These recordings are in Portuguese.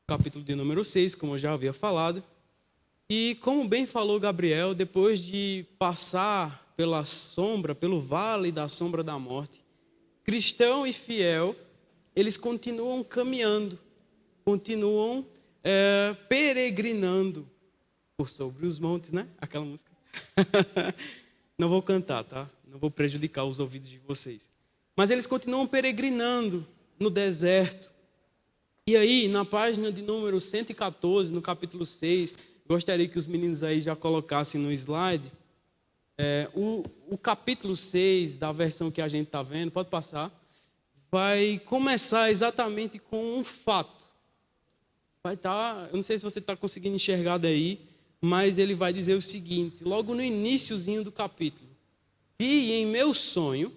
capítulo de número 6, como eu já havia falado. E como bem falou Gabriel, depois de passar pela sombra, pelo vale da sombra da morte, cristão e fiel, eles continuam caminhando, continuam peregrinando por sobre os montes, né? Aquela música. Não vou cantar, tá? Não vou prejudicar os ouvidos de vocês. Mas eles continuam peregrinando no deserto. E aí, na página de número 114, no capítulo 6, gostaria que os meninos aí já colocassem no slide. O capítulo 6 da versão que a gente está vendo, pode passar, vai começar exatamente com um fato. Vai estar, eu não sei se você está conseguindo enxergar daí, mas ele vai dizer o seguinte, logo no iniciozinho do capítulo. Vi em meu sonho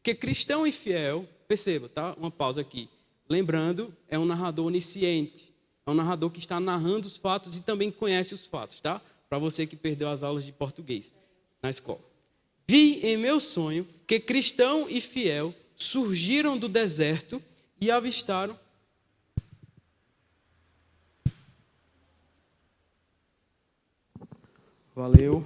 que cristão e fiel, perceba, tá? Uma pausa aqui. Lembrando, é um narrador onisciente, é um narrador que está narrando os fatos e também conhece os fatos, tá? Para você que perdeu as aulas de português na escola. Vi em meu sonho que cristão e fiel surgiram do deserto e avistaram. Valeu.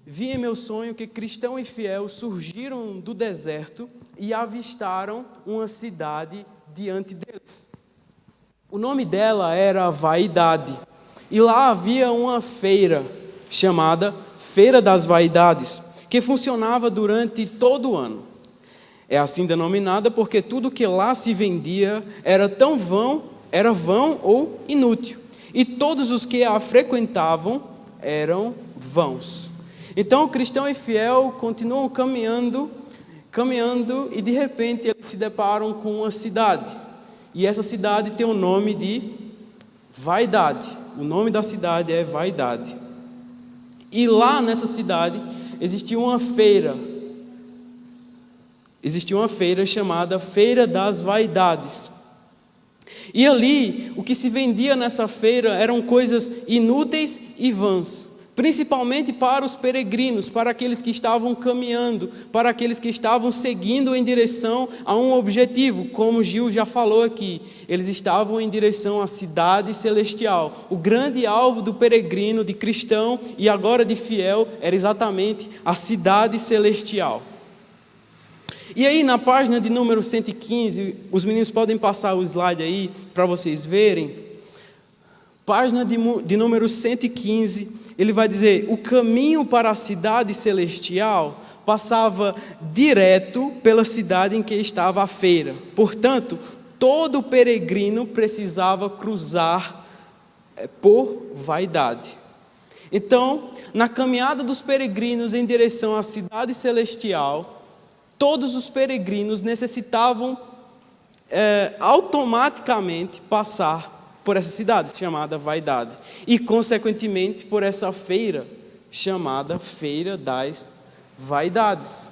Vi em meu sonho que cristão e fiel surgiram do deserto e avistaram uma cidade diante deles. O nome dela era Vaidade. E lá havia uma feira chamada Feira das Vaidades, que funcionava durante todo o ano. É assim denominada porque tudo que lá se vendia era vão ou inútil. E todos os que a frequentavam eram vãos. Então, o cristão e fiel continuam caminhando, e de repente eles se deparam com uma cidade. E essa cidade tem o nome de Vaidade. O nome da cidade é Vaidade. E lá nessa cidade existia uma feira. Existia uma feira chamada Feira das Vaidades. E ali, o que se vendia nessa feira eram coisas inúteis e vãs. Principalmente para os peregrinos, para aqueles que estavam caminhando, para aqueles que estavam seguindo em direção a um objetivo, como Gil já falou aqui, eles estavam em direção à cidade celestial. O grande alvo do peregrino, de cristão e agora de fiel, era exatamente a cidade celestial. E aí na página de número 115, os meninos podem passar o slide aí para vocês verem, página de número 115, ele vai dizer, o caminho para a cidade celestial passava direto pela cidade em que estava a feira. Portanto, todo peregrino precisava cruzar por Vaidade. Então, na caminhada dos peregrinos em direção à cidade celestial, todos os peregrinos necessitavam automaticamente passar por essa cidade chamada Vaidade e, consequentemente, por essa feira chamada Feira das Vaidades.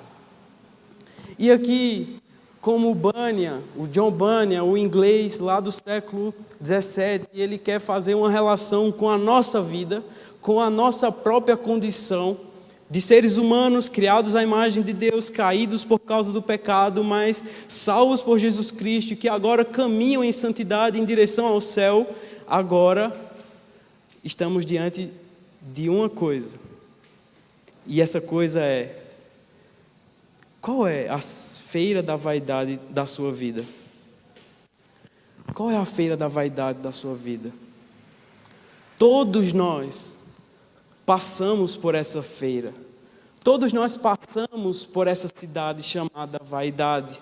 E aqui, como o John Bunyan, o inglês lá do século 17, ele quer fazer uma relação com a nossa vida, com a nossa própria condição de seres humanos criados à imagem de Deus, caídos por causa do pecado, mas salvos por Jesus Cristo, que agora caminham em santidade em direção ao céu. Agora estamos diante de uma coisa, e essa coisa é: qual é a feira da vaidade da sua vida? Qual é a feira da vaidade da sua vida? Todos nós passamos por essa feira. Todos nós passamos por essa cidade chamada Vaidade.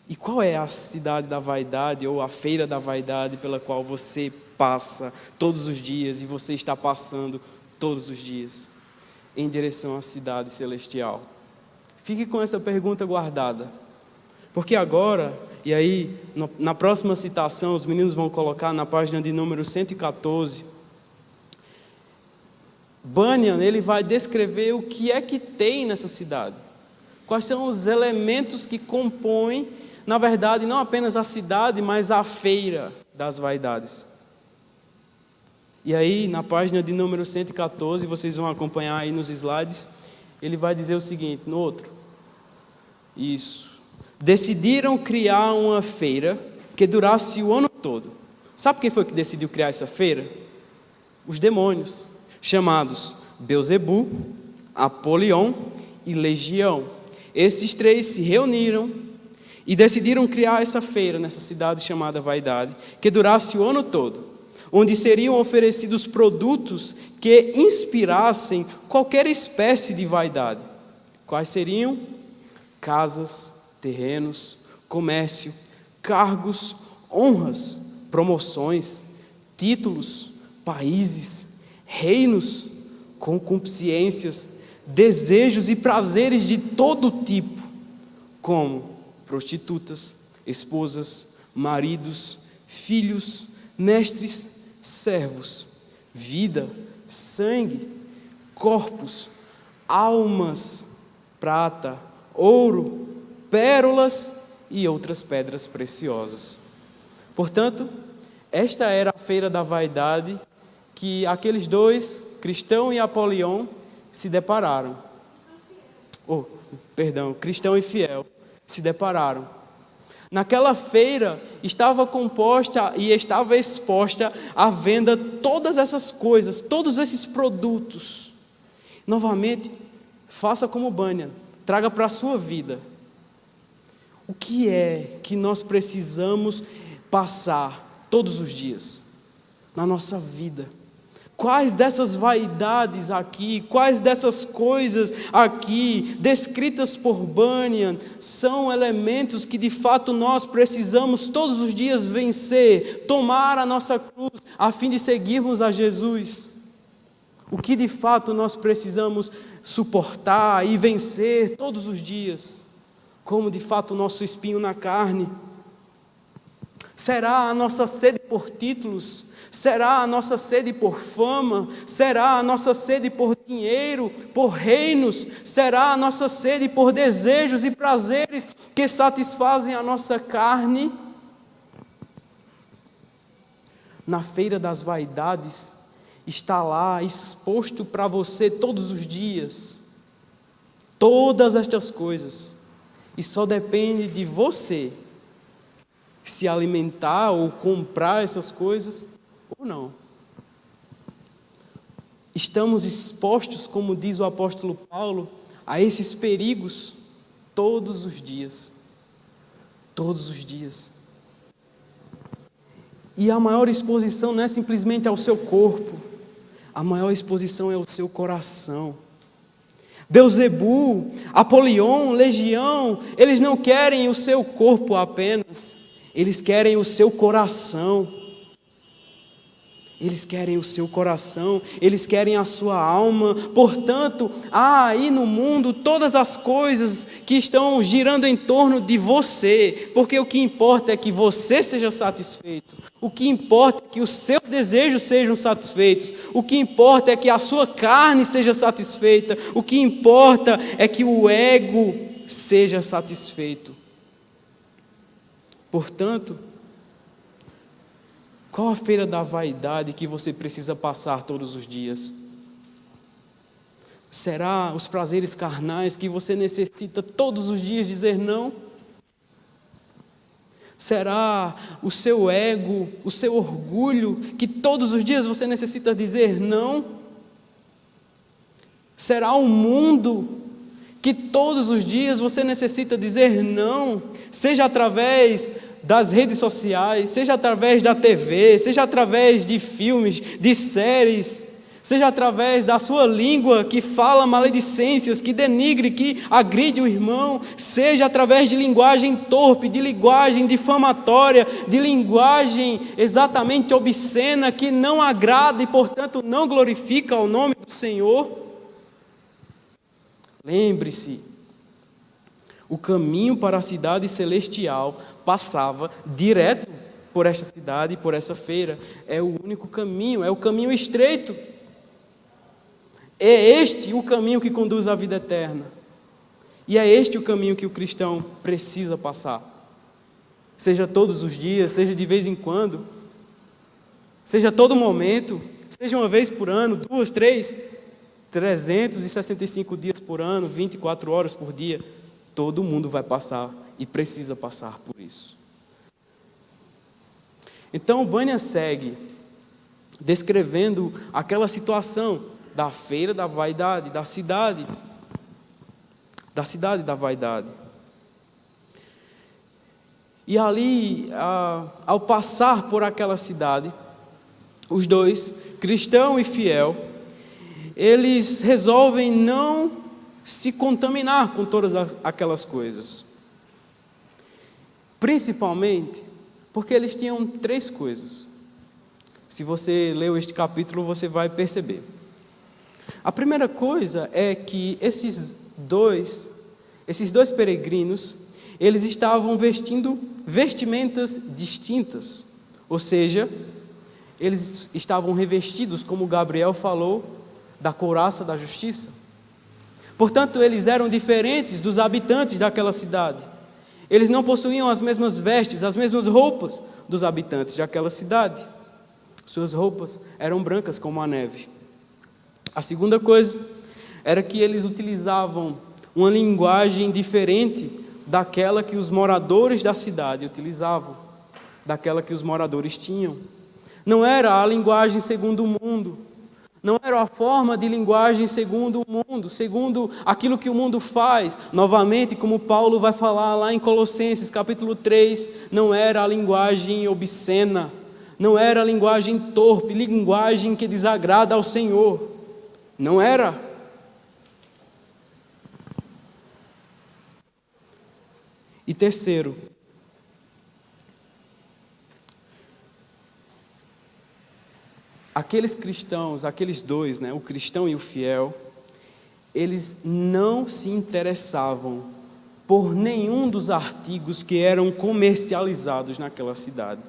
E qual é a cidade da vaidade ou a feira da vaidade pela qual você passa todos os dias e você está passando todos os dias em direção à cidade celestial? Fique com essa pergunta guardada. Porque agora, e aí na próxima citação, os meninos vão colocar na página de número 114, Bunyan, ele vai descrever o que é que tem nessa cidade. Quais são os elementos que compõem, na verdade, não apenas a cidade, mas a feira das vaidades. E aí, na página de número 114, vocês vão acompanhar aí nos slides, ele vai dizer o seguinte, no outro. Isso. Decidiram criar uma feira que durasse o ano todo. Sabe quem foi que decidiu criar essa feira? Os demônios, chamados Belzebu, Apolion e Legião. Esses três se reuniram e decidiram criar essa feira nessa cidade chamada Vaidade, que durasse o ano todo, onde seriam oferecidos produtos que inspirassem qualquer espécie de vaidade. Quais seriam? Casas, terrenos, comércio, cargos, honras, promoções, títulos, países, reinos, concupiscências, desejos e prazeres de todo tipo, como prostitutas, esposas, maridos, filhos, mestres, servos, vida, sangue, corpos, almas, prata, ouro, pérolas e outras pedras preciosas. Portanto, esta era a feira da vaidade que aqueles dois, Cristão e Apolion, se depararam. Cristão e Fiel, se depararam. Naquela feira estava composta e estava exposta à venda todas essas coisas, todos esses produtos. Novamente, faça como Bunyan, traga para a sua vida. O que é que nós precisamos passar todos os dias na nossa vida? Quais dessas vaidades aqui, quais dessas coisas aqui, descritas por Bunyan, são elementos que de fato nós precisamos todos os dias vencer, tomar a nossa cruz, a fim de seguirmos a Jesus? O que de fato nós precisamos suportar e vencer todos os dias, como de fato o nosso espinho na carne? Será a nossa sede por títulos? Será a nossa sede por fama? Será a nossa sede por dinheiro, por reinos? Será a nossa sede por desejos e prazeres que satisfazem a nossa carne? Na feira das vaidades está lá exposto para você todos os dias todas estas coisas, e só depende de você se alimentar ou comprar essas coisas ou não. Estamos expostos, como diz o apóstolo Paulo, a esses perigos todos os dias. Todos os dias. E a maior exposição não é simplesmente ao seu corpo, a maior exposição é ao seu coração. Belzebu, Apolion, Legião, eles não querem o seu corpo apenas, eles querem o seu coração. Eles querem o seu coração, eles querem a sua alma. Portanto, há aí no mundo todas as coisas que estão girando em torno de você, porque o que importa é que você seja satisfeito, o que importa é que os seus desejos sejam satisfeitos, o que importa é que a sua carne seja satisfeita, o que importa é que o ego seja satisfeito. Portanto, qual a feira da vaidade que você precisa passar todos os dias? Será os prazeres carnais que você necessita todos os dias dizer não? Será o seu ego, o seu orgulho, que todos os dias você necessita dizer não? Será o mundo que todos os dias você necessita dizer não, seja através das redes sociais, seja através da TV, seja através de filmes, de séries, seja através da sua língua que fala maledicências, que denigre, que agride o irmão, seja através de linguagem torpe, de linguagem difamatória, de linguagem exatamente obscena, que não agrada e, portanto, não glorifica o nome do Senhor. Lembre-se, o caminho para a cidade celestial passava direto por esta cidade, por essa feira. É o único caminho, é o caminho estreito. É este o caminho que conduz à vida eterna. E é este o caminho que o cristão precisa passar. Seja todos os dias, seja de vez em quando, seja a todo momento, seja uma vez por ano, 2, 3, 365 dias por ano, 24 horas por dia. Todo mundo vai passar e precisa passar por isso. Então Bunyan segue descrevendo aquela situação da feira da vaidade, da cidade da vaidade. E ali, ao passar por aquela cidade, os dois, cristão e fiel, eles resolvem não se contaminar com todas aquelas coisas. Principalmente porque eles tinham 3 coisas. Se você leu este capítulo, você vai perceber. A primeira coisa é que esses dois peregrinos, eles estavam vestindo vestimentas distintas. Ou seja, eles estavam revestidos, como Gabriel falou, da couraça da justiça. Portanto, eles eram diferentes dos habitantes daquela cidade. Eles não possuíam as mesmas vestes, as mesmas roupas dos habitantes daquela cidade. Suas roupas eram brancas como a neve. A segunda coisa era que eles utilizavam uma linguagem diferente daquela que os moradores da cidade utilizavam, daquela que os moradores tinham. Não era a linguagem segundo o mundo, não era a forma de linguagem segundo o mundo, segundo aquilo que o mundo faz. Novamente, como Paulo vai falar lá em Colossenses capítulo 3, não era a linguagem obscena, não era a linguagem torpe, linguagem que desagrada ao Senhor. Não era. E terceiro, aqueles cristãos, aqueles dois, o cristão e o fiel, eles não se interessavam por nenhum dos artigos que eram comercializados naquela cidade.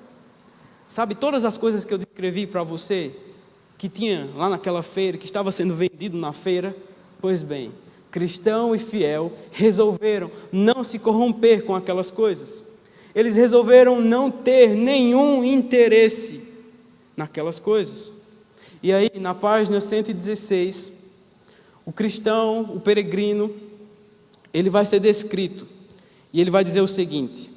Sabe, todas as coisas que eu descrevi para você, que tinha lá naquela feira, que estava sendo vendido na feira, pois bem, cristão e fiel resolveram não se corromper com aquelas coisas. Eles resolveram não ter nenhum interesse naquelas coisas. E aí, na página 116, o cristão, o peregrino, ele vai ser descrito. E ele vai dizer o seguinte: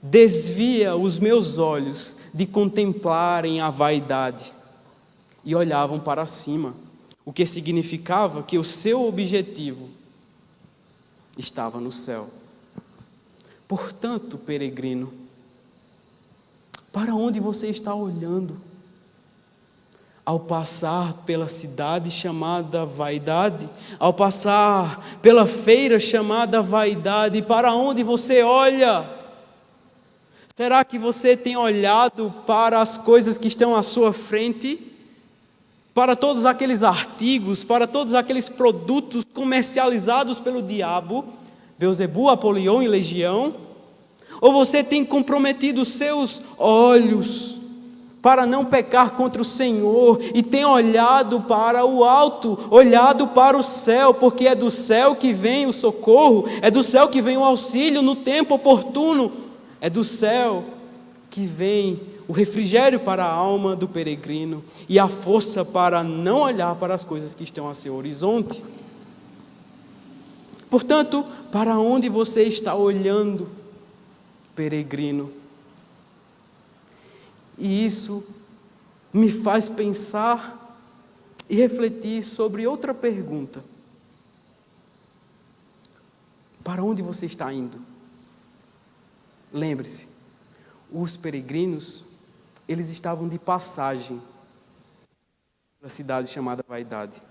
desvia os meus olhos de contemplarem a vaidade. E olhavam para cima, o que significava que o seu objetivo estava no céu. Portanto, peregrino, para onde você está olhando? Ao passar pela cidade chamada vaidade, ao passar pela feira chamada vaidade, para onde você olha? Será que você tem olhado para as coisas que estão à sua frente? Para todos aqueles artigos, para todos aqueles produtos comercializados pelo diabo, Beelzebul, Apolion e Legião? Ou você tem comprometido os seus olhos para não pecar contra o Senhor e tem olhado para o alto, olhado para o céu, porque é do céu que vem o socorro, é do céu que vem o auxílio no tempo oportuno, é do céu que vem o refrigério para a alma do peregrino e a força para não olhar para as coisas que estão a seu horizonte. Portanto, para onde você está olhando, peregrino? E isso me faz pensar e refletir sobre outra pergunta. Para onde você está indo? Lembre-se, os peregrinos, eles estavam de passagem pela cidade chamada Vaidade.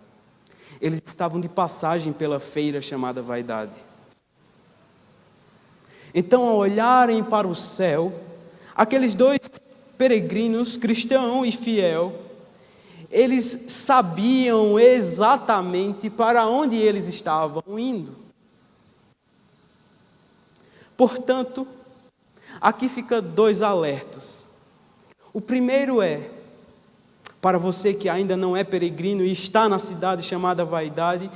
Eles estavam de passagem pela feira chamada Vaidade. Então, ao olharem para o céu, aqueles dois peregrinos, cristão e fiel, eles sabiam exatamente para onde eles estavam indo. Portanto, aqui fica 2 alertas. O primeiro é, para você que ainda não é peregrino e está na cidade chamada Vaidade,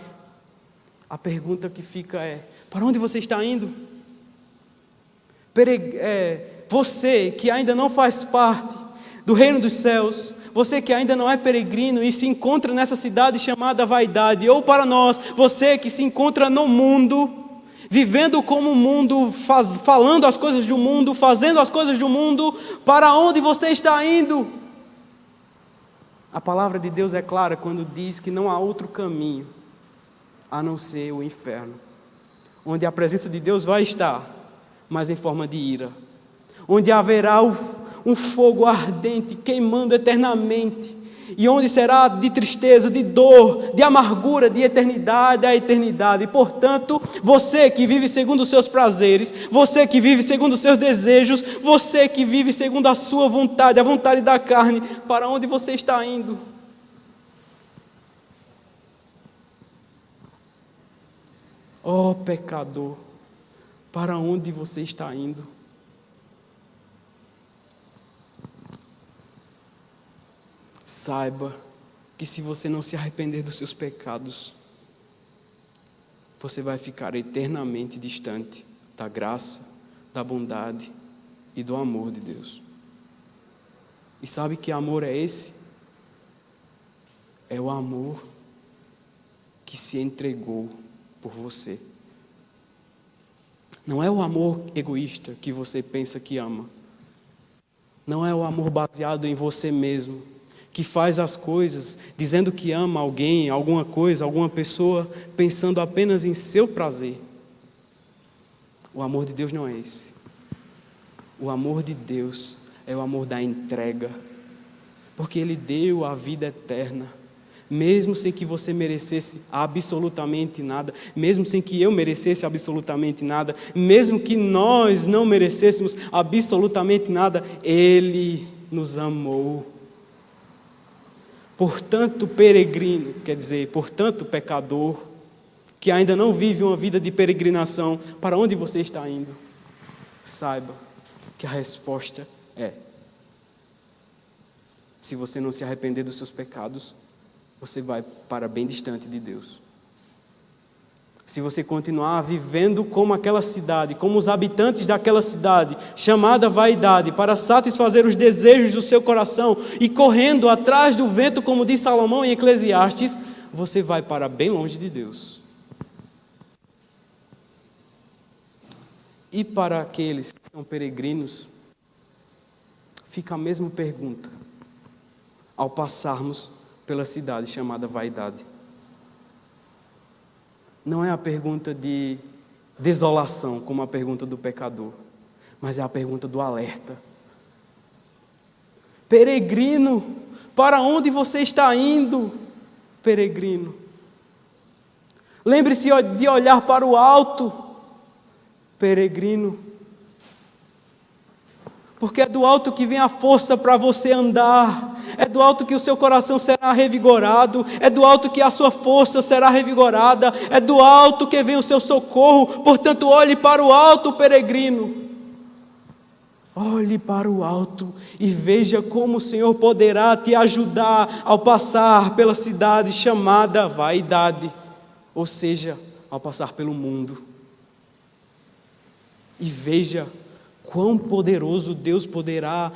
a pergunta que fica é: para onde você está indo? Você que ainda não faz parte do reino dos céus, você que ainda não é peregrino e se encontra nessa cidade chamada Vaidade, ou para nós, você que se encontra no mundo, vivendo como o mundo, falando as coisas do mundo, fazendo as coisas do mundo, para onde você está indo? A palavra de Deus é clara quando diz que não há outro caminho a não ser o inferno, onde a presença de Deus vai estar, mas em forma de ira, onde haverá um fogo ardente queimando eternamente, e onde será de tristeza, de dor, de amargura, de eternidade a eternidade. E, portanto, você que vive segundo os seus prazeres, você que vive segundo os seus desejos, você que vive segundo a sua vontade, a vontade da carne, para onde você está indo? Oh, pecador, para onde você está indo? Saiba que se você não se arrepender dos seus pecados, você vai ficar eternamente distante da graça, da bondade e do amor de Deus. E sabe que amor é esse? É o amor que se entregou por você. Não é o amor egoísta que você pensa que ama. Não é o amor baseado em você mesmo, que faz as coisas dizendo que ama alguém, alguma coisa, alguma pessoa, pensando apenas em seu prazer. O amor de Deus não é esse. O amor de Deus é o amor da entrega, porque Ele deu a vida eterna, mesmo sem que você merecesse absolutamente nada, mesmo sem que eu merecesse absolutamente nada, mesmo que nós não merecêssemos absolutamente nada, Ele nos amou. Portanto, peregrino, portanto, pecador, que ainda não vive uma vida de peregrinação, para onde você está indo? Saiba que a resposta é: se você não se arrepender dos seus pecados, você vai para bem distante de Deus. Se você continuar vivendo como aquela cidade, como os habitantes daquela cidade, chamada vaidade, para satisfazer os desejos do seu coração e correndo atrás do vento, como diz Salomão em Eclesiastes, você vai para bem longe de Deus. E para aqueles que são peregrinos, fica a mesma pergunta ao passarmos pela cidade chamada vaidade. Não é a pergunta de desolação, como a pergunta do pecador, mas é a pergunta do alerta. Peregrino, para onde você está indo, peregrino? Lembre-se de olhar para o alto, peregrino, porque é do alto que vem a força para você andar, é do alto que o seu coração será revigorado, é do alto que a sua força será revigorada, é do alto que vem o seu socorro. Portanto, olhe para o alto, peregrino. Olhe para o alto e veja como o Senhor poderá te ajudar ao passar pela cidade chamada vaidade, ou seja, ao passar pelo mundo. E veja quão poderoso Deus poderá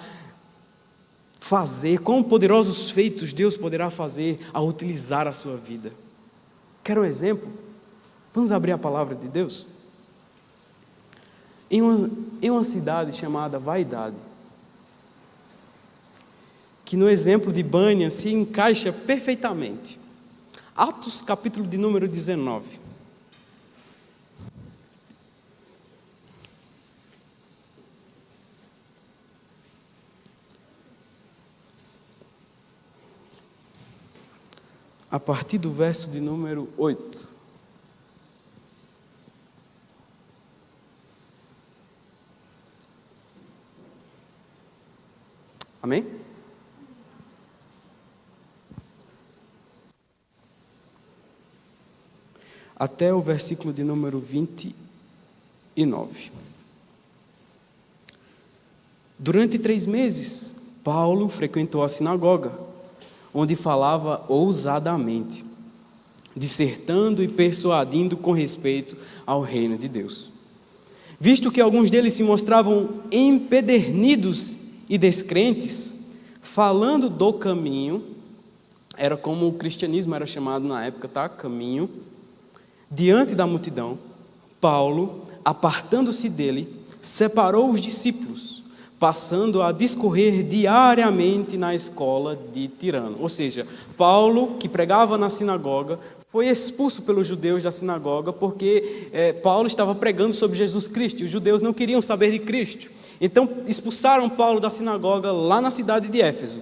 fazer, quão poderosos feitos Deus poderá fazer ao utilizar a sua vida. Quer um exemplo? Vamos abrir a palavra de Deus? Em uma cidade chamada Vaidade, que no exemplo de Bânia se encaixa perfeitamente. Atos capítulo de número 19. A partir do verso de número 8. Amém? Até o versículo de número 29. Durante 3 meses, Paulo frequentou a sinagoga, onde falava ousadamente, dissertando e persuadindo com respeito ao reino de Deus. Visto que alguns deles se mostravam empedernidos e descrentes, falando do caminho, era como o cristianismo era chamado na época, tá? Caminho, diante da multidão, Paulo, apartando-se dele, separou os discípulos, passando a discorrer diariamente na escola de Tirano. Ou seja, Paulo, que pregava na sinagoga, foi expulso pelos judeus da sinagoga porque Paulo estava pregando sobre Jesus Cristo e os judeus não queriam saber de Cristo. Então expulsaram Paulo da sinagoga lá na cidade de Éfeso.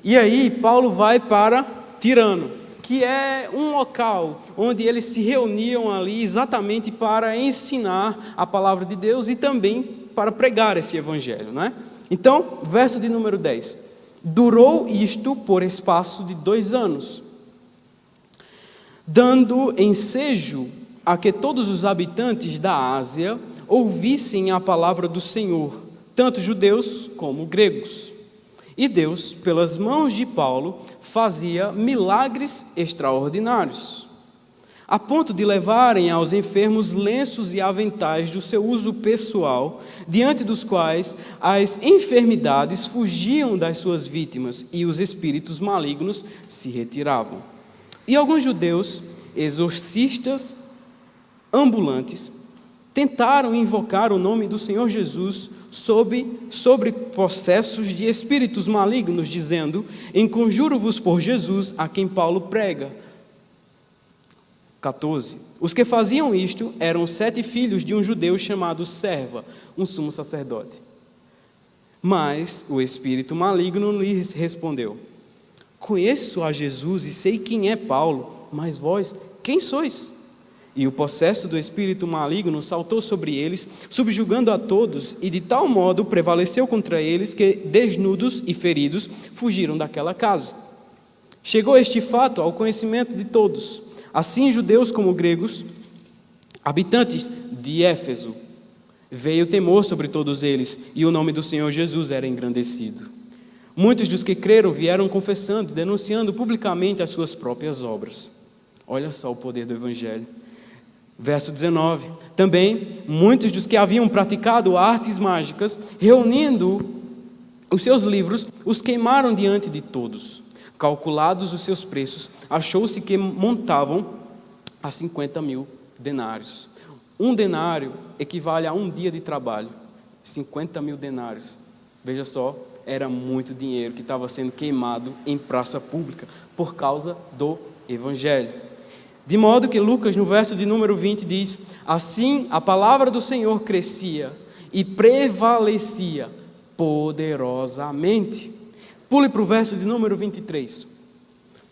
E aí Paulo vai para Tirano, que é um local onde eles se reuniam ali exatamente para ensinar a palavra de Deus e também para pregar esse evangelho, não é? Então, verso de número 10. Durou isto por espaço de 2 anos, dando ensejo a que todos os habitantes da Ásia ouvissem a palavra do Senhor, tanto judeus como gregos. E Deus, pelas mãos de Paulo, fazia milagres extraordinários, a ponto de levarem aos enfermos lenços e aventais do seu uso pessoal, diante dos quais as enfermidades fugiam das suas vítimas e os espíritos malignos se retiravam. E alguns judeus, exorcistas ambulantes, tentaram invocar o nome do Senhor Jesus sobre processos de espíritos malignos, dizendo: enconjuro-vos por Jesus, a quem Paulo prega. 14. Os que faziam isto eram 7 filhos de um judeu chamado Serva, um sumo sacerdote. Mas o espírito maligno lhes respondeu: conheço a Jesus e sei quem é Paulo, mas vós, quem sois? E o possesso do espírito maligno saltou sobre eles, subjugando a todos, e de tal modo prevaleceu contra eles que, desnudos e feridos, fugiram daquela casa. Chegou este fato ao conhecimento de todos, assim judeus como gregos, habitantes de Éfeso. Veio temor sobre todos eles, e o nome do Senhor Jesus era engrandecido. Muitos dos que creram vieram confessando, denunciando publicamente as suas próprias obras. Olha só o poder do Evangelho. Verso 19. Também muitos dos que haviam praticado artes mágicas, reunindo os seus livros, os queimaram diante de todos. Calculados os seus preços, achou-se que montavam a 50.000 denários. Um denário equivale a um dia de trabalho. 50.000 denários. Veja só, era muito dinheiro que estava sendo queimado em praça pública por causa do Evangelho. De modo que Lucas, no verso de número 20, diz: assim a palavra do Senhor crescia e prevalecia poderosamente. Pule para o verso de número 23.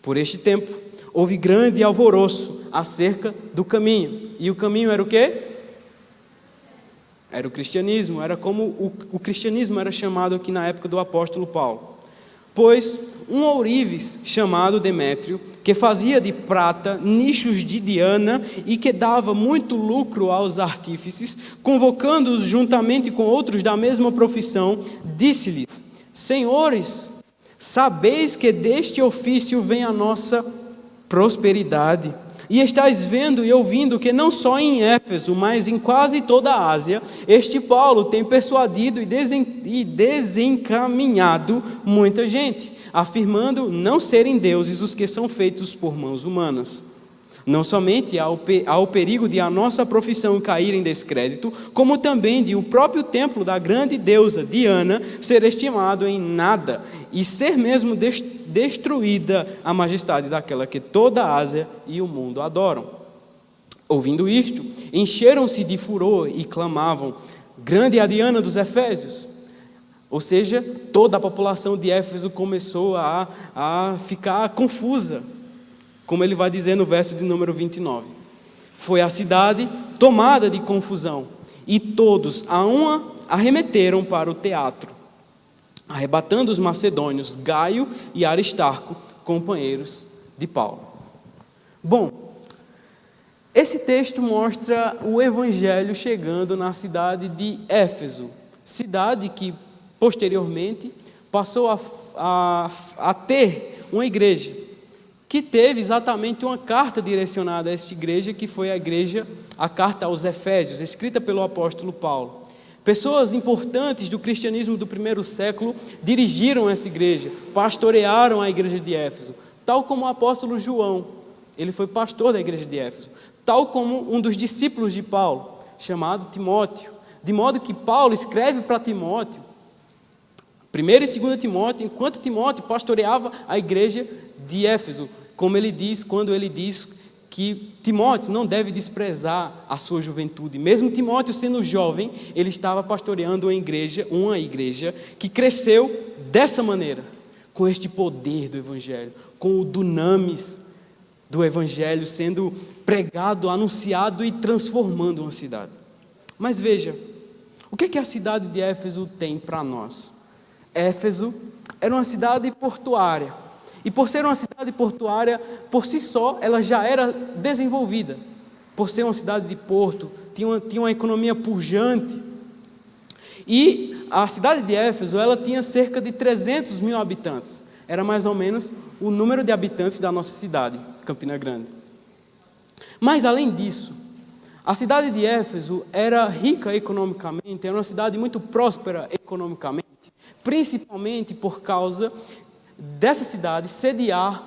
Por este tempo, houve grande alvoroço acerca do caminho. E o caminho era o quê? Era o cristianismo. Era como o cristianismo era chamado aqui na época do apóstolo Paulo. Pois um ourives chamado Demétrio, que fazia de prata nichos de Diana e que dava muito lucro aos artífices, convocando-os juntamente com outros da mesma profissão, disse-lhes: senhores, sabeis que deste ofício vem a nossa prosperidade, e estáis vendo e ouvindo que não só em Éfeso, mas em quase toda a Ásia, este Paulo tem persuadido e desencaminhado muita gente, afirmando não serem deuses os que são feitos por mãos humanas. Não somente há o perigo de a nossa profissão cair em descrédito, como também de o próprio templo da grande deusa Diana ser estimado em nada e ser mesmo destruída a majestade daquela que toda a Ásia e o mundo adoram. Ouvindo isto, encheram-se de furor e clamavam: grande é a Diana dos Efésios. Ou seja, toda a população de Éfeso começou a ficar confusa. Como ele vai dizer no verso de número 29. Foi a cidade tomada de confusão, e todos a uma arremeteram para o teatro, arrebatando os macedônios Gaio e Aristarco, companheiros de Paulo. Bom, esse texto mostra o evangelho chegando na cidade de Éfeso, cidade que posteriormente passou a ter uma igreja, que teve exatamente uma carta direcionada a esta igreja, que foi a carta aos Efésios, escrita pelo apóstolo Paulo. Pessoas importantes do cristianismo do primeiro século dirigiram essa igreja, pastorearam a igreja de Éfeso, tal como o apóstolo João, ele foi pastor da igreja de Éfeso, tal como um dos discípulos de Paulo, chamado Timóteo. De modo que Paulo escreve para Timóteo, 1ª e 2ª Timóteo, enquanto Timóteo pastoreava a igreja de Éfeso, como ele diz, quando ele diz que Timóteo não deve desprezar a sua juventude. Mesmo Timóteo sendo jovem, ele estava pastoreando uma igreja que cresceu dessa maneira, com este poder do Evangelho, com o dunamis do Evangelho sendo pregado, anunciado e transformando uma cidade. Mas veja, o que a cidade de Éfeso tem para nós? Éfeso era uma cidade portuária, e por ser uma cidade portuária, por si só, ela já era desenvolvida. Por ser uma cidade de porto, tinha uma economia pujante. E a cidade de Éfeso, ela tinha cerca de 300 mil habitantes. Era mais ou menos o número de habitantes da nossa cidade, Campina Grande. Mas, além disso, a cidade de Éfeso era rica economicamente, era uma cidade muito próspera economicamente, principalmente por causa dessa cidade sediar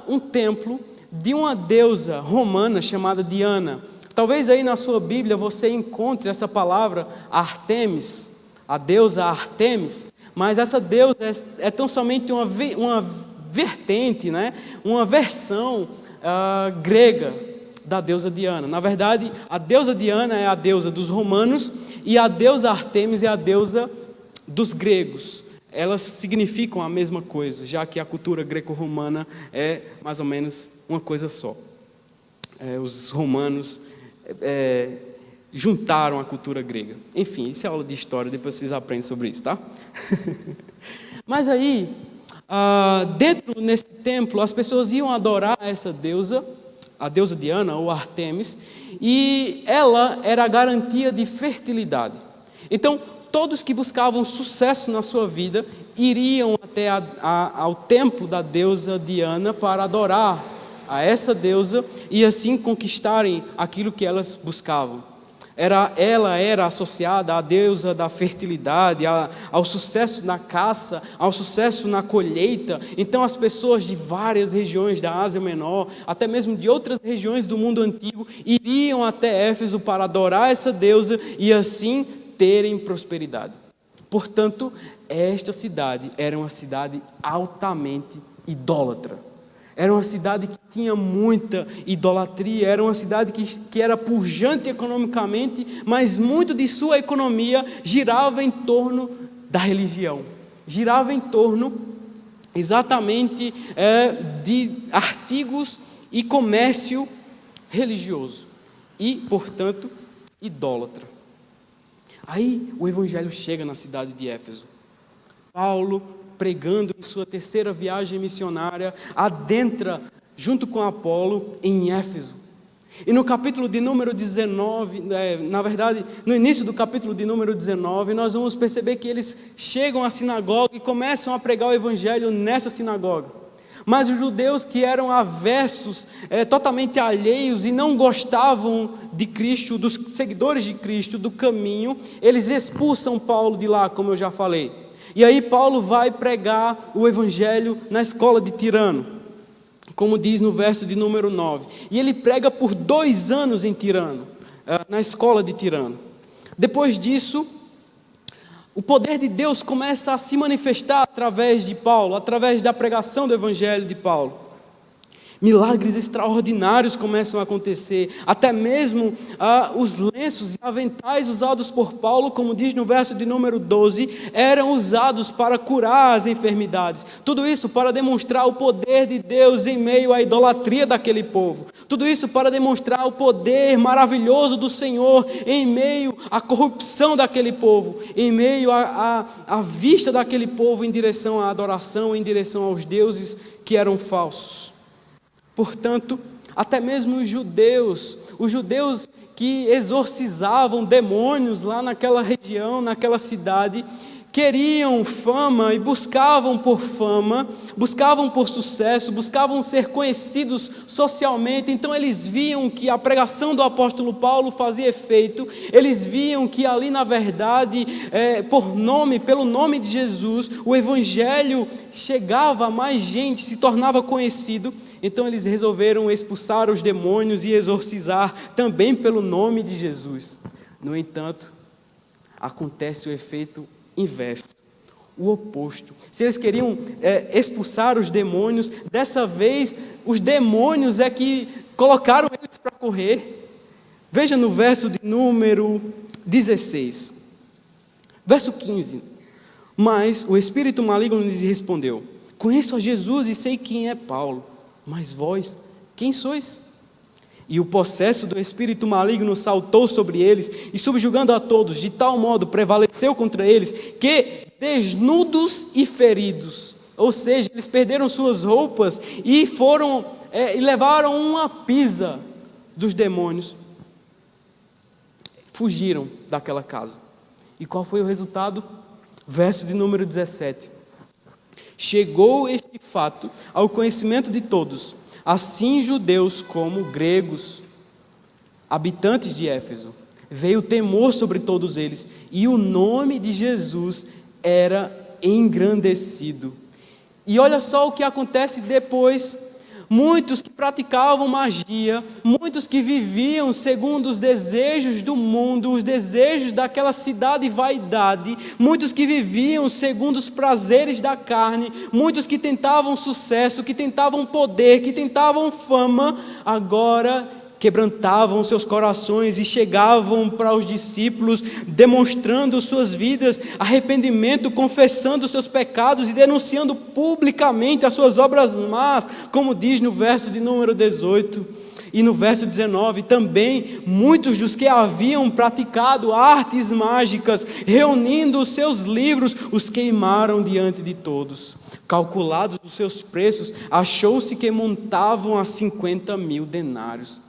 um templo de uma deusa romana chamada Diana. Talvez aí na sua Bíblia você encontre essa palavra Artemis, a deusa Artemis, mas essa deusa é tão somente uma vertente, né? Uma versão grega da deusa Diana. Na verdade, a deusa Diana é a deusa dos romanos e a deusa Artemis é a deusa dos gregos. Elas significam a mesma coisa, já que a cultura greco-romana é mais ou menos uma coisa só. Os romanos juntaram a cultura grega. Enfim, isso é aula de história, depois vocês aprendem sobre isso, tá? Mas aí, dentro nesse templo, as pessoas iam adorar essa deusa, a deusa Diana ou Artemis, e ela era a garantia de fertilidade. Então, todos que buscavam sucesso na sua vida iriam até ao templo da deusa Diana para adorar a essa deusa e assim conquistarem aquilo que elas buscavam. Ela era associada à deusa da fertilidade, ao sucesso na caça, ao sucesso na colheita. Então as pessoas de várias regiões da Ásia Menor, até mesmo de outras regiões do mundo antigo, iriam até Éfeso para adorar essa deusa e assim terem prosperidade. Portanto, esta cidade era uma cidade altamente idólatra. Era uma cidade que tinha muita idolatria, era uma cidade que era pujante economicamente, mas muito de sua economia girava em torno da religião. Girava em torno exatamente de artigos e comércio religioso. E, portanto, idólatra. Aí o evangelho chega na cidade de Éfeso. Paulo, pregando em sua 3ª viagem missionária, adentra junto com Apolo em Éfeso. E no capítulo de número 19, na verdade, no início do capítulo de número 19, nós vamos perceber que eles chegam à sinagoga e começam a pregar o evangelho nessa sinagoga. Mas os judeus que eram aversos, totalmente alheios e não gostavam de Cristo, dos seguidores de Cristo, do caminho, eles expulsam Paulo de lá, como eu já falei. E aí Paulo vai pregar o evangelho na escola de Tirano, como diz no verso de número 9. E ele prega por 2 anos em Tirano, na escola de Tirano. Depois disso, o poder de Deus começa a se manifestar através de Paulo, através da pregação do evangelho de Paulo. Milagres extraordinários começam a acontecer, até mesmo os lenços e aventais usados por Paulo, como diz no verso de número 12, eram usados para curar as enfermidades. Tudo isso para demonstrar o poder de Deus em meio à idolatria daquele povo. Tudo isso para demonstrar o poder maravilhoso do Senhor em meio à corrupção daquele povo, em meio à vista daquele povo em direção à adoração, em direção aos deuses que eram falsos. Portanto, até mesmo os judeus que exorcizavam demônios lá naquela região, naquela cidade, queriam fama e buscavam por fama, buscavam por sucesso, buscavam ser conhecidos socialmente. Então eles viam que a pregação do apóstolo Paulo fazia efeito, eles viam que ali na verdade, pelo nome de Jesus, o evangelho chegava a mais gente, se tornava conhecido. Então eles resolveram expulsar os demônios e exorcizar também pelo nome de Jesus. No entanto, acontece o efeito inverso, o oposto. Se eles queriam expulsar os demônios, dessa vez os demônios é que colocaram eles para correr. Veja no verso de número 16, verso 15. Mas o espírito maligno lhes respondeu: conheço a Jesus e sei quem é Paulo, mas vós, quem sois? E o possesso do espírito maligno saltou sobre eles e, subjugando a todos, de tal modo prevaleceu contra eles, que desnudos e feridos, ou seja, eles perderam suas roupas e e levaram uma pisa dos demônios, fugiram daquela casa. E qual foi o resultado? Verso de número 17. Chegou este fato ao conhecimento de todos, assim judeus como gregos, habitantes de Éfeso. Veio temor sobre todos eles, e o nome de Jesus era engrandecido. E olha só o que acontece depois. Muitos que praticavam magia, muitos que viviam segundo os desejos do mundo, os desejos daquela cidade vaidade, muitos que viviam segundo os prazeres da carne, muitos que tentavam sucesso, que tentavam poder, que tentavam fama, agora quebrantavam seus corações e chegavam para os discípulos demonstrando suas vidas, arrependimento, confessando seus pecados e denunciando publicamente as suas obras más, como diz no verso de número 18 e no verso 19, também muitos dos que haviam praticado artes mágicas, reunindo os seus livros, os queimaram diante de todos. Calculados os seus preços, achou-se que montavam a 50.000 denários.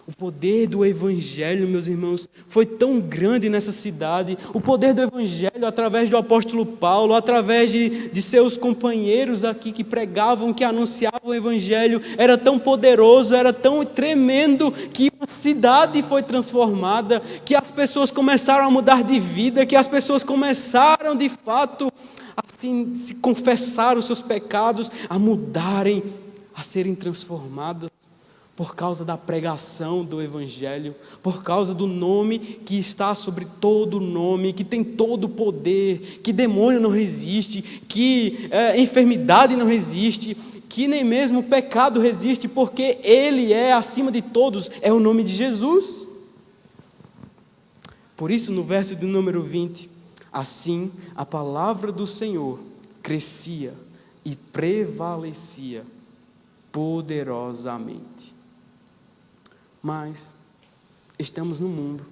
O poder do Evangelho, meus irmãos, foi tão grande nessa cidade. O poder do Evangelho, através do apóstolo Paulo, através de seus companheiros aqui que pregavam, que anunciavam o Evangelho, era tão poderoso, era tão tremendo, que uma cidade foi transformada, que as pessoas começaram a mudar de vida, que as pessoas começaram de fato a se confessar os seus pecados, a mudarem, a serem transformadas. Por causa da pregação do Evangelho, por causa do nome que está sobre todo nome, que tem todo o poder, que demônio não resiste, que enfermidade não resiste, que nem mesmo o pecado resiste, porque Ele é acima de todos, é o nome de Jesus. Por isso, no verso de número 20, assim a palavra do Senhor crescia e prevalecia poderosamente. Mas estamos no mundo,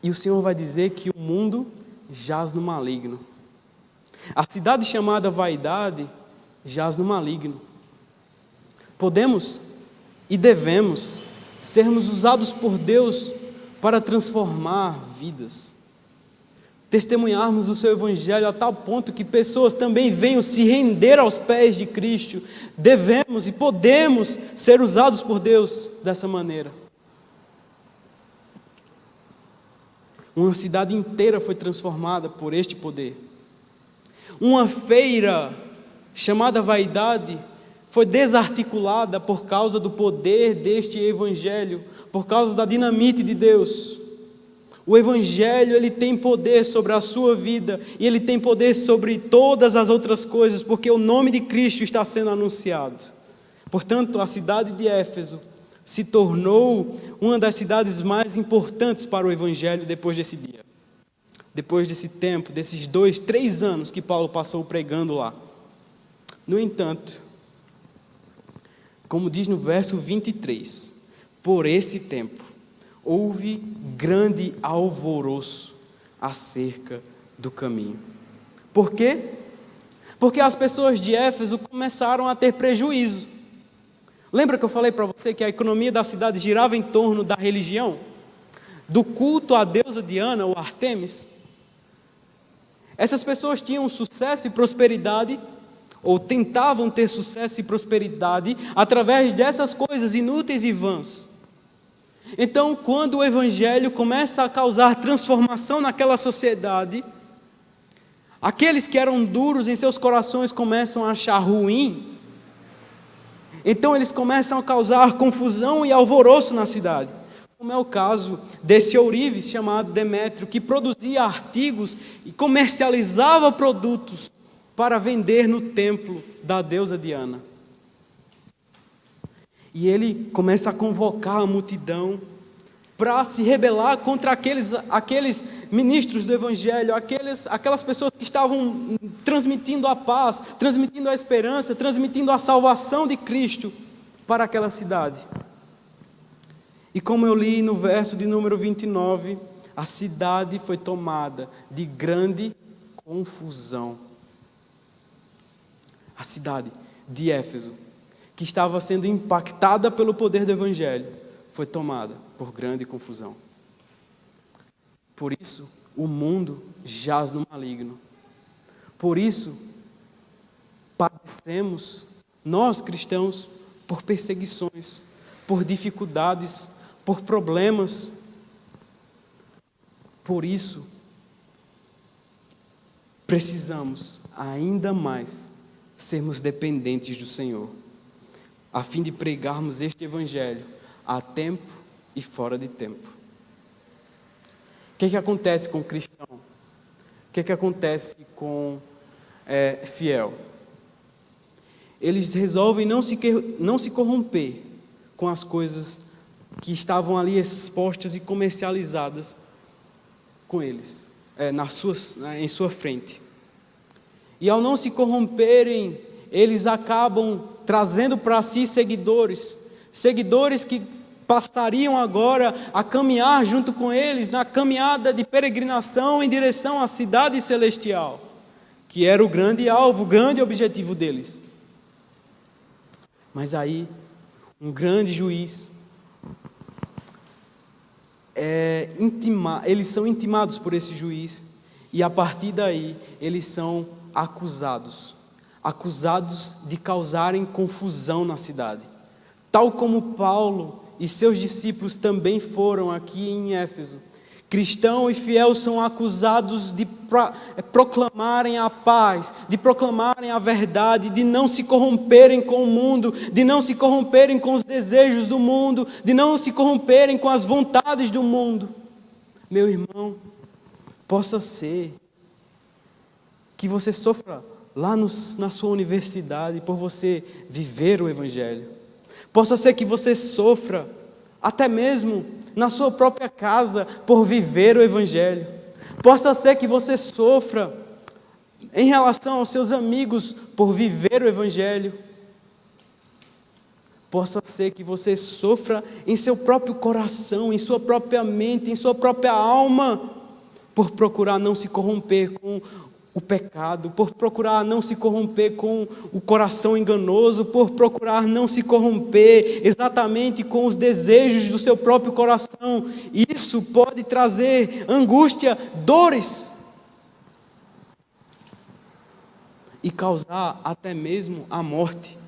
e o Senhor vai dizer que o mundo jaz no maligno. A cidade chamada vaidade jaz no maligno. Podemos e devemos sermos usados por Deus para transformar vidas, testemunharmos o seu Evangelho a tal ponto que pessoas também venham se render aos pés de Cristo. Devemos e podemos ser usados por Deus dessa maneira. Uma cidade inteira foi transformada por este poder. Uma feira chamada vaidade foi desarticulada por causa do poder deste Evangelho, por causa da dinamite de Deus. O Evangelho, ele tem poder sobre a sua vida, e ele tem poder sobre todas as outras coisas, porque o nome de Cristo está sendo anunciado. Portanto, a cidade de Éfeso se tornou uma das cidades mais importantes para o Evangelho depois desse dia. Depois desse tempo, desses 2-3 anos que Paulo passou pregando lá. No entanto, como diz no verso 23, por esse tempo, houve grande alvoroço acerca do caminho. Por quê? Porque as pessoas de Éfeso começaram a ter prejuízo. Lembra que eu falei para você que a economia da cidade girava em torno da religião? Do culto à deusa Diana, ou Artemis? Essas pessoas tinham sucesso e prosperidade, ou tentavam ter sucesso e prosperidade, através dessas coisas inúteis e vãs. Então, quando o Evangelho começa a causar transformação naquela sociedade, aqueles que eram duros em seus corações começam a achar ruim. Então eles começam a causar confusão e alvoroço na cidade. Como é o caso desse ourives chamado Demétrio, que produzia artigos e comercializava produtos para vender no templo da deusa Diana. E ele começa a convocar a multidão para se rebelar contra aqueles ministros do Evangelho, aquelas pessoas que estavam transmitindo a paz, transmitindo a esperança, transmitindo a salvação de Cristo para aquela cidade. E como eu li no verso de número 29, a cidade foi tomada de grande confusão. A cidade de Éfeso, que estava sendo impactada pelo poder do Evangelho, foi tomada por grande confusão. Por isso, o mundo jaz no maligno. Por isso, padecemos, nós cristãos, por perseguições, por dificuldades, por problemas. Por isso, precisamos ainda mais sermos dependentes do Senhor, a fim de pregarmos este Evangelho a tempo e fora de tempo. O que acontece com o cristão? O que acontece com fiel? Eles resolvem não se corromper com as coisas que estavam ali expostas e comercializadas com eles, em sua frente. E ao não se corromperem, eles acabam trazendo para si seguidores que passariam agora a caminhar junto com eles na caminhada de peregrinação em direção à cidade celestial, que era o grande alvo, o grande objetivo deles. Mas aí, um grande juiz, eles são intimados por esse juiz, e a partir daí, eles são acusados de causarem confusão na cidade, tal como Paulo e seus discípulos também foram aqui em Éfeso. Cristão e fiel são acusados de proclamarem a paz, de proclamarem a verdade, de não se corromperem com o mundo, de não se corromperem com os desejos do mundo, de não se corromperem com as vontades do mundo. Meu irmão, possa ser que você sofra lá na sua universidade por você viver o Evangelho. Possa ser que você sofra até mesmo na sua própria casa por viver o Evangelho. Possa ser que você sofra em relação aos seus amigos por viver o Evangelho. Possa ser que você sofra em seu próprio coração, em sua própria mente, em sua própria alma, por procurar não se corromper com o pecado, por procurar não se corromper com o coração enganoso, por procurar não se corromper exatamente com os desejos do seu próprio coração. Isso pode trazer angústia, dores, e causar até mesmo a morte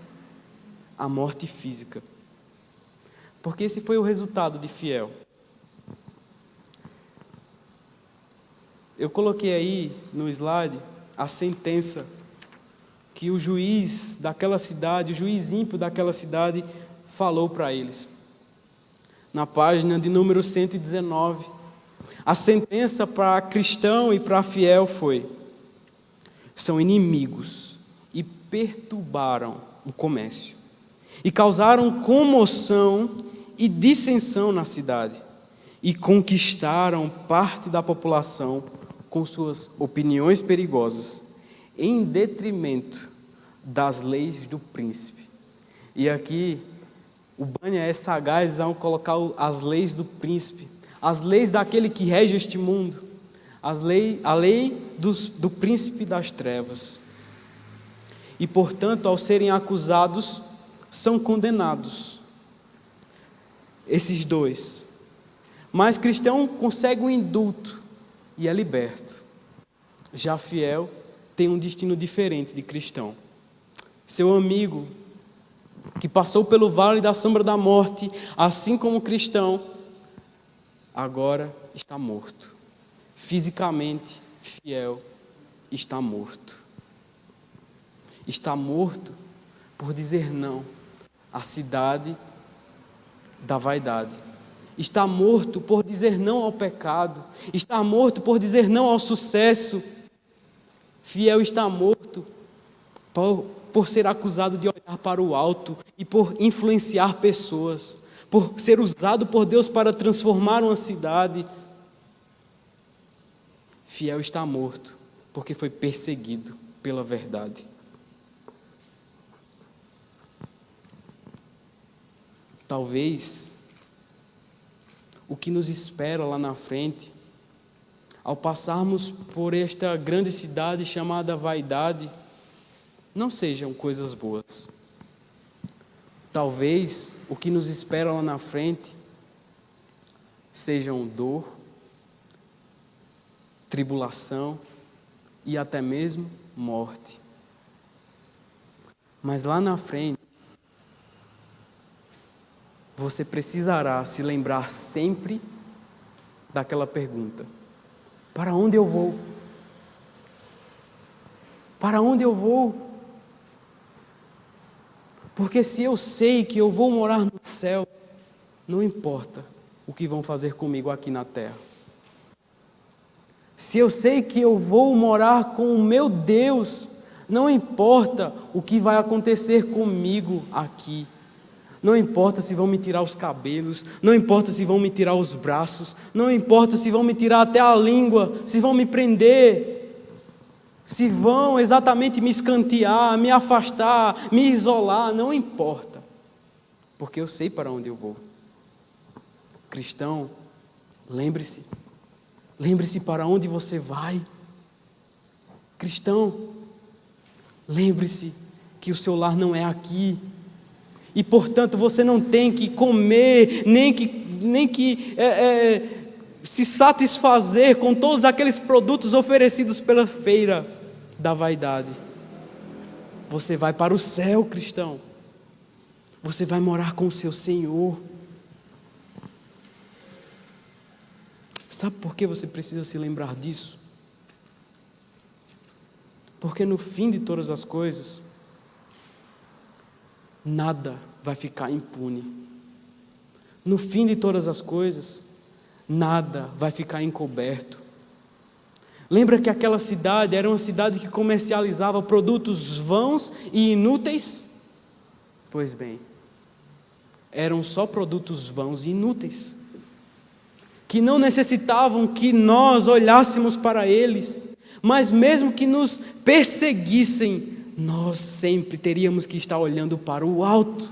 física. Porque esse foi o resultado de fiel. Eu coloquei aí no slide a sentença que o juiz daquela cidade, o juiz ímpio daquela cidade, falou para eles. Na página de número 119, a sentença para cristão e para fiel foi: são inimigos e perturbaram o comércio, e causaram comoção e dissensão na cidade, e conquistaram parte da população com suas opiniões perigosas, em detrimento das leis do príncipe. E aqui, o Bânia é sagaz ao colocar as leis do príncipe, as leis daquele que rege este mundo, a lei do príncipe das trevas. E, portanto, ao serem acusados, são condenados. Esses dois. Mas cristão consegue um indulto e é liberto. Já fiel tem um destino diferente de cristão. Seu amigo, que passou pelo vale da sombra da morte, assim como cristão, agora está morto. Fisicamente fiel, está morto. Está morto por dizer não à cidade da vaidade. Está morto por dizer não ao pecado. Está morto por dizer não ao sucesso. Fiel está morto por ser acusado de olhar para o alto e por influenciar pessoas, por ser usado por Deus para transformar uma cidade. Fiel está morto porque foi perseguido pela verdade. Talvez o que nos espera lá na frente, ao passarmos por esta grande cidade chamada vaidade, não sejam coisas boas. Talvez o que nos espera lá na frente sejam dor, tribulação e até mesmo morte. Mas lá na frente, você precisará se lembrar sempre daquela pergunta: para onde eu vou? Para onde eu vou? Porque se eu sei que eu vou morar no céu, não importa o que vão fazer comigo aqui na terra. Se eu sei que eu vou morar com o meu Deus, não importa o que vai acontecer comigo aqui. Não importa se vão me tirar os cabelos, não importa se vão me tirar os braços, não importa se vão me tirar até a língua, se vão me prender, se vão exatamente me escantear, me afastar, me isolar, não importa, porque eu sei para onde eu vou. Cristão, lembre-se para onde você vai. Cristão, lembre-se que o seu lar não é aqui. E, portanto, você não tem que comer, nem que se satisfazer com todos aqueles produtos oferecidos pela feira da vaidade. Você vai para o céu, cristão. Você vai morar com o seu Senhor. Sabe por que você precisa se lembrar disso? Porque no fim de todas as coisas, nada vai ficar impune. No fim de todas as coisas, nada vai ficar encoberto. Lembra que aquela cidade era uma cidade que comercializava produtos vãos e inúteis? Pois bem, eram só produtos vãos e inúteis, que não necessitavam que nós olhássemos para eles, mas mesmo que nos perseguissem, nós sempre teríamos que estar olhando para o alto.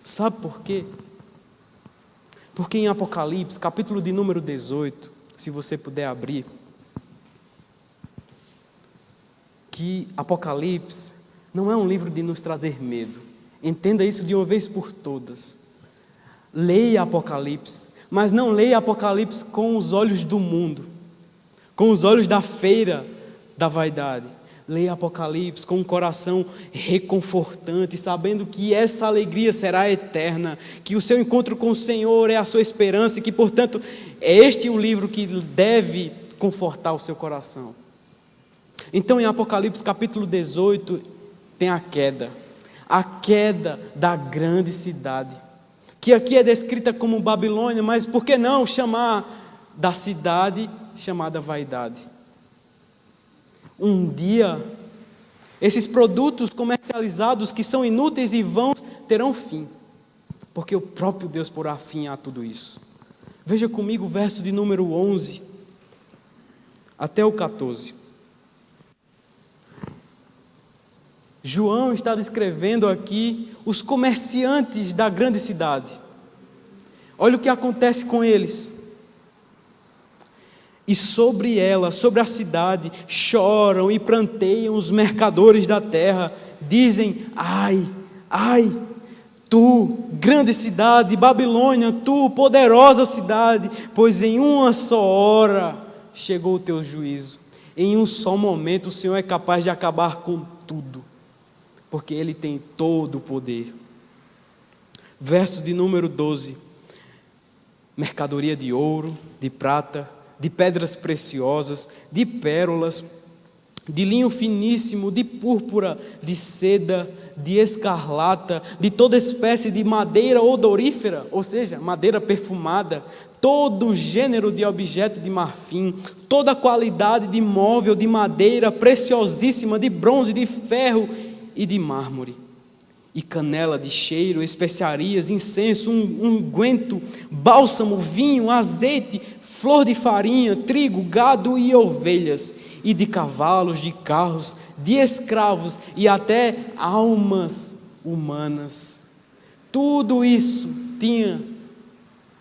Sabe por quê? Porque em Apocalipse, capítulo de número 18, se você puder abrir, que Apocalipse não é um livro de nos trazer medo. Entenda isso de uma vez por todas. Leia Apocalipse, mas não leia Apocalipse com os olhos do mundo, com os olhos da feira da vaidade. Leia Apocalipse com um coração reconfortante, sabendo que essa alegria será eterna, que o seu encontro com o Senhor é a sua esperança e que, portanto, é este o livro que deve confortar o seu coração. Então, em Apocalipse capítulo 18, tem a queda da grande cidade, que aqui é descrita como Babilônia, mas por que não chamar da cidade chamada vaidade? Um dia, esses produtos comercializados que são inúteis e vãos terão fim, porque o próprio Deus porá fim a tudo isso. Veja comigo o verso de número 11 até o 14. João está descrevendo aqui os comerciantes da grande cidade. Olha o que acontece com eles. E sobre ela, sobre a cidade, choram e pranteiam os mercadores da terra, dizem: ai, ai, tu, grande cidade, Babilônia, tu, poderosa cidade, pois em uma só hora chegou o teu juízo. Em um só momento o Senhor é capaz de acabar com tudo, porque Ele tem todo o poder. Verso de número 12: mercadoria de ouro, de prata, de pedras preciosas, de pérolas, de linho finíssimo, de púrpura, de seda, de escarlata, de toda espécie de madeira odorífera, ou seja, madeira perfumada, todo gênero de objeto de marfim, toda qualidade de móvel de madeira preciosíssima, de bronze, de ferro e de mármore, e canela de cheiro, especiarias, incenso, unguento, bálsamo, vinho, azeite, flor de farinha, trigo, gado e ovelhas, e de cavalos, de carros, de escravos e até almas humanas. Tudo isso tinha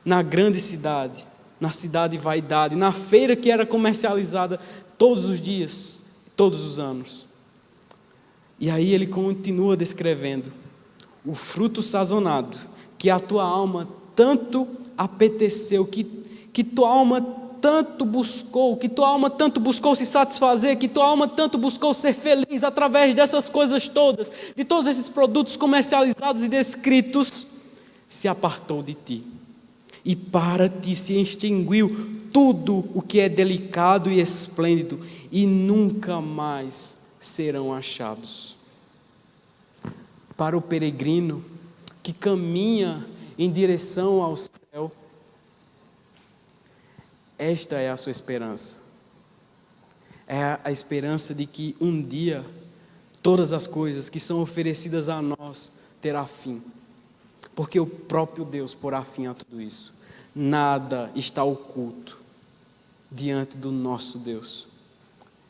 na grande cidade, na cidade vaidade, na feira que era comercializada todos os dias, todos os anos. E aí ele continua descrevendo o fruto sazonado que a tua alma tanto apeteceu, que tua alma tanto buscou, que tua alma tanto buscou se satisfazer, que tua alma tanto buscou ser feliz através dessas coisas todas, de todos esses produtos comercializados e descritos, se apartou de ti. E para ti se extinguiu tudo o que é delicado e esplêndido, e nunca mais serão achados. Para o peregrino que caminha em direção ao céu, esta é a sua esperança. É a esperança de que um dia todas as coisas que são oferecidas a nós terá fim, porque o próprio Deus porá fim a tudo isso. Nada está oculto diante do nosso Deus.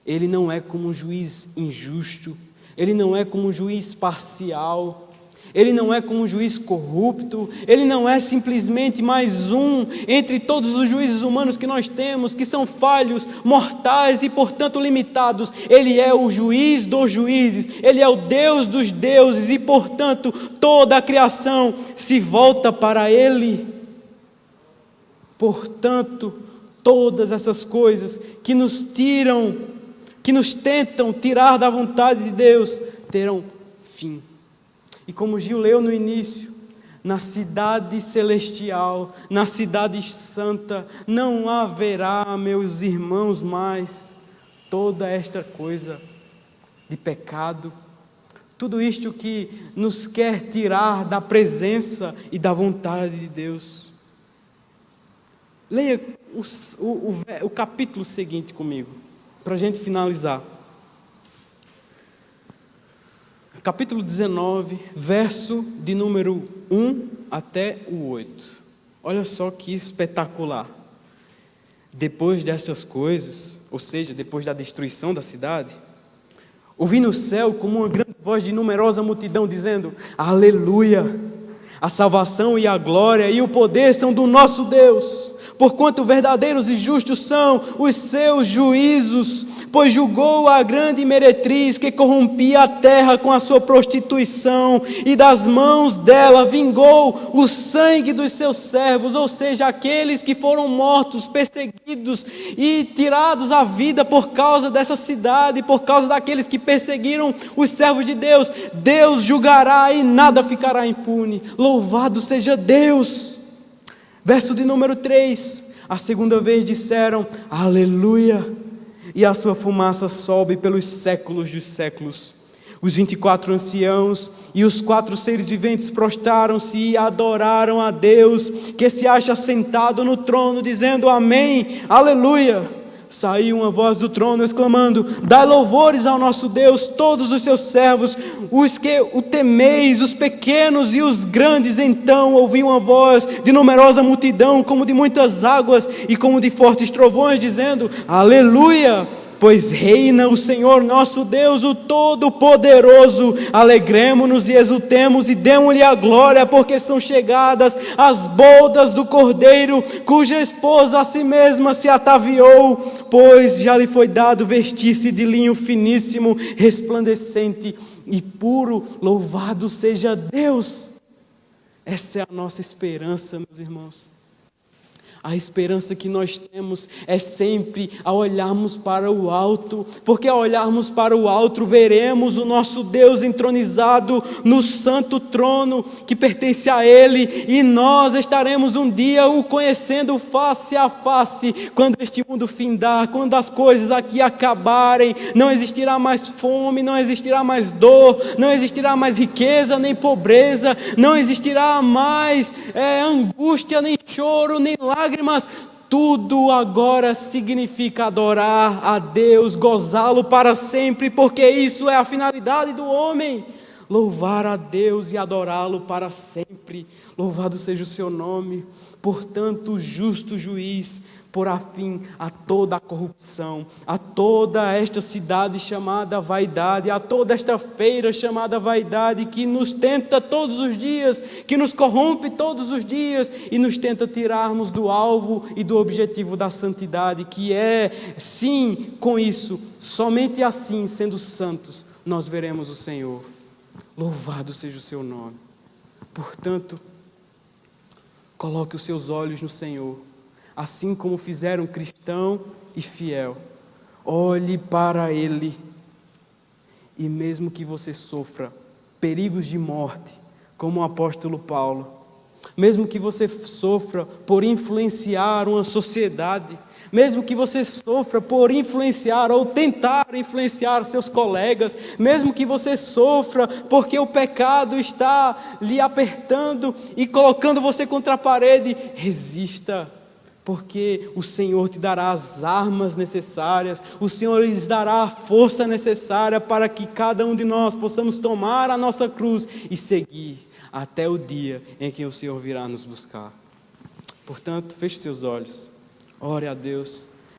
Ele não é como um juiz injusto, Ele não é como um juiz parcial, Ele não é como um juiz corrupto, Ele não é simplesmente mais um entre todos os juízes humanos que nós temos, que são falhos, mortais e portanto limitados. Ele é o juiz dos juízes, Ele é o Deus dos deuses e portanto toda a criação se volta para Ele. Portanto, todas essas coisas que nos tentam tirar da vontade de Deus, terão fim. E como Gil leu no início, na cidade celestial, na cidade santa, não haverá, meus irmãos, mais toda esta coisa de pecado, tudo isto que nos quer tirar da presença e da vontade de Deus. Leia o capítulo seguinte comigo, para a gente finalizar. Capítulo 19, verso de número 1 até o 8. Olha só que espetacular. Depois destas coisas, ou seja, depois da destruição da cidade, ouvi no céu como uma grande voz de numerosa multidão dizendo: Aleluia! A salvação e a glória e o poder são do nosso Deus, porquanto verdadeiros e justos são os seus juízos, pois julgou a grande meretriz que corrompia a terra com a sua prostituição, e das mãos dela vingou o sangue dos seus servos, ou seja, aqueles que foram mortos, perseguidos e tirados à vida por causa dessa cidade, por causa daqueles que perseguiram os servos de Deus. Deus julgará e nada ficará impune. Louvado seja Deus! Verso de número 3, a segunda vez disseram: Aleluia! E a sua fumaça sobe pelos séculos dos séculos. Os 24 anciãos e os 4 seres viventes prostraram-se e adoraram a Deus, que se acha sentado no trono, dizendo: Amém, Aleluia! Saiu uma voz do trono exclamando: Dai louvores ao nosso Deus, todos os seus servos, os que o temeis, os pequenos e os grandes. Então ouvi uma voz de numerosa multidão, como de muitas águas e como de fortes trovões, dizendo: Aleluia! Pois reina o Senhor nosso Deus, o Todo-Poderoso. Alegremo-nos e exultemos e demo-lhe a glória, porque são chegadas as bodas do Cordeiro, cuja esposa a si mesma se ataviou, pois já lhe foi dado vestir-se de linho finíssimo, resplandecente e puro. Louvado seja Deus! Essa é a nossa esperança, meus irmãos. A esperança que nós temos é sempre a olharmos para o alto, porque ao olharmos para o alto veremos o nosso Deus entronizado no santo trono que pertence a Ele, e nós estaremos um dia o conhecendo face a face, quando este mundo findar, quando as coisas aqui acabarem, não existirá mais fome, não existirá mais dor, não existirá mais riqueza nem pobreza, não existirá mais angústia, nem choro, nem lágrimas. Tudo agora significa adorar a Deus, gozá-lo para sempre, porque isso é a finalidade do homem, louvar a Deus e adorá-lo para sempre. Louvado seja o seu nome. Portanto, o justo juiz porá fim a toda a corrupção, a toda esta cidade chamada vaidade, a toda esta feira chamada vaidade, que nos tenta todos os dias, que nos corrompe todos os dias e nos tenta tirarmos do alvo e do objetivo da santidade, que é, sim, com isso, somente assim, sendo santos, nós veremos o Senhor. Louvado seja o seu nome. Portanto, coloque os seus olhos no Senhor, assim como fizeram cristão e fiel. Olhe para Ele, e mesmo que você sofra perigos de morte, como o apóstolo Paulo, mesmo que você sofra por influenciar uma sociedade, mesmo que você sofra por influenciar ou tentar influenciar seus colegas, mesmo que você sofra porque o pecado está lhe apertando e colocando você contra a parede, resista, porque o Senhor te dará as armas necessárias, o Senhor lhes dará a força necessária para que cada um de nós possamos tomar a nossa cruz e seguir até o dia em que o Senhor virá nos buscar. Portanto, feche seus olhos, ore a Deus,